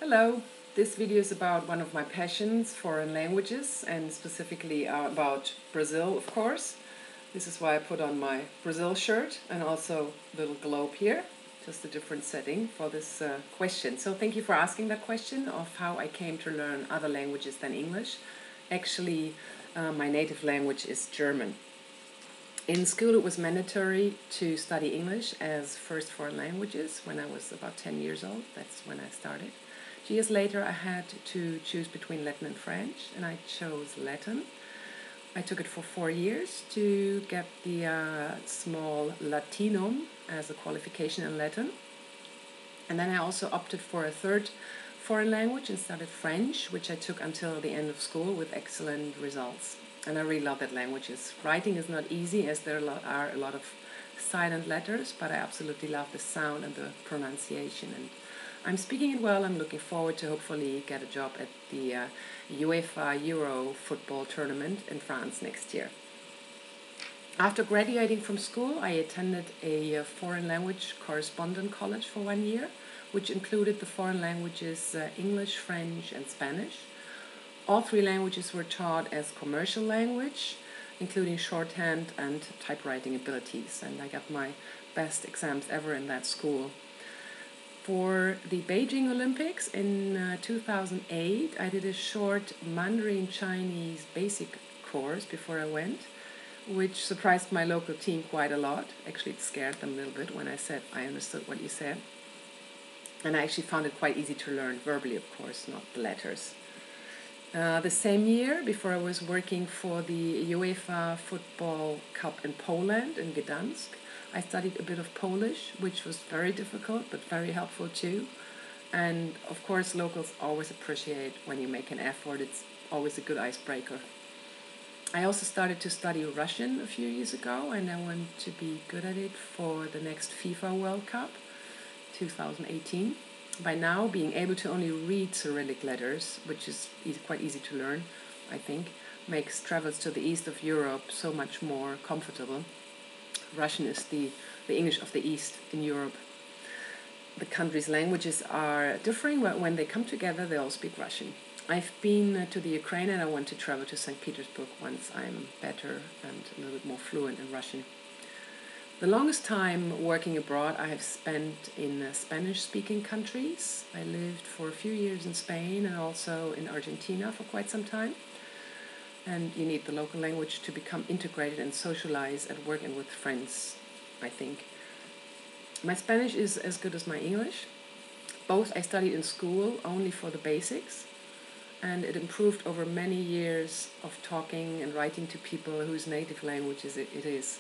Hello, this video is about one of my passions, foreign languages, and specifically about Brazil, of course. This is why I put on my Brazil shirt and also a little globe here, just a different setting for this question. So thank you for asking that question of how I came to learn other languages than English. Actually, my native language is German. In school, it was mandatory to study English as first foreign languages when I was about 10 years old. That's when I started. 2 years later, I had to choose between Latin and French, and I chose Latin. I took it for 4 years to get the small Latinum as a qualification in Latin. And then I also opted for a third foreign language and studied French, which I took until the end of school with excellent results. And I really love that language. Writing is not easy as there are a lot of silent letters, but I absolutely love the sound and the pronunciation. And I'm speaking it well. I'm looking forward to hopefully get a job at the UEFA Euro football tournament in France next year. After graduating from school, I attended a foreign language correspondent college for 1 year, which included the foreign languages English, French, and Spanish. All three languages were taught as commercial language, including shorthand and typewriting abilities, and I got my best exams ever in that school. For the Beijing Olympics in 2008, I did a short Mandarin Chinese basic course before I went, which surprised my local team quite a lot. Actually, it scared them a little bit when I said I understood what you said. And I actually found it quite easy to learn, verbally of course, not the letters. The same year, before I was working for the UEFA Football Cup in Poland, in Gdansk, I studied a bit of Polish, which was very difficult, but very helpful too. And of course, locals always appreciate when you make an effort. It's always a good icebreaker. I also started to study Russian a few years ago, and I want to be good at it for the next FIFA World Cup, 2018. By now, being able to only read Cyrillic letters, which is quite easy to learn, I think, makes travels to the east of Europe so much more comfortable. Russian is the English of the East in Europe. The country's languages are differing, but when they come together, they all speak Russian. I've been to the Ukraine, and I want to travel to St. Petersburg once I'm better and a little bit more fluent in Russian. The longest time working abroad I have spent in Spanish-speaking countries. I lived for a few years in Spain and also in Argentina for quite some time. And you need the local language to become integrated and socialize at work and with friends, I think. My Spanish is as good as my English. Both I studied in school only for the basics, and it improved over many years of talking and writing to people whose native languages it is.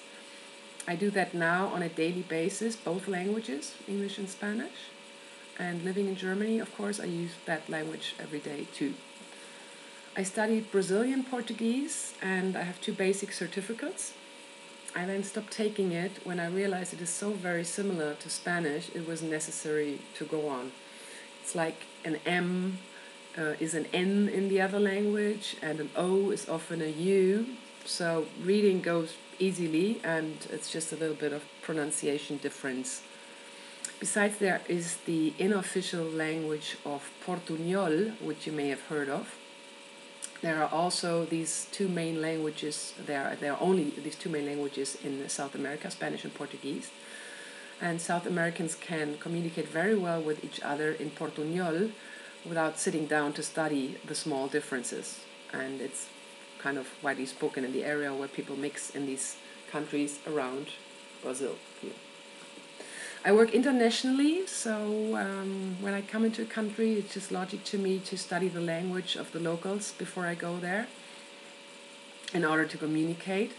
I do that now on a daily basis, both languages, English and Spanish. And living in Germany, of course, I use that language every day too. I studied Brazilian Portuguese, and I have 2 basic certificates. I then stopped taking it when I realized it is so very similar to Spanish, it was necessary to go on. It's like an M is an N in the other language, and an O is often a U. So reading goes easily, and it's just a little bit of pronunciation difference. Besides, there is the unofficial language of Portuñol, which you may have heard of. There are also these 2 main languages. There are only these 2 main languages in South America, Spanish and Portuguese. And South Americans can communicate very well with each other in Portuñol without sitting down to study the small differences. And it's kind of widely spoken in the area where people mix in these countries around Brazil here. I work internationally, so when I come into a country, it's just logic to me to study the language of the locals before I go there in order to communicate.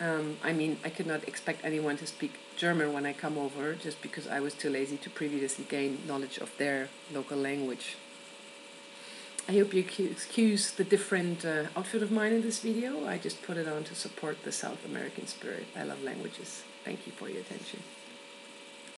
I could not expect anyone to speak German when I come over just because I was too lazy to previously gain knowledge of their local language. I hope you excuse the different outfit of mine in this video. I just put it on to support the South American spirit. I love languages. Thank you for your attention.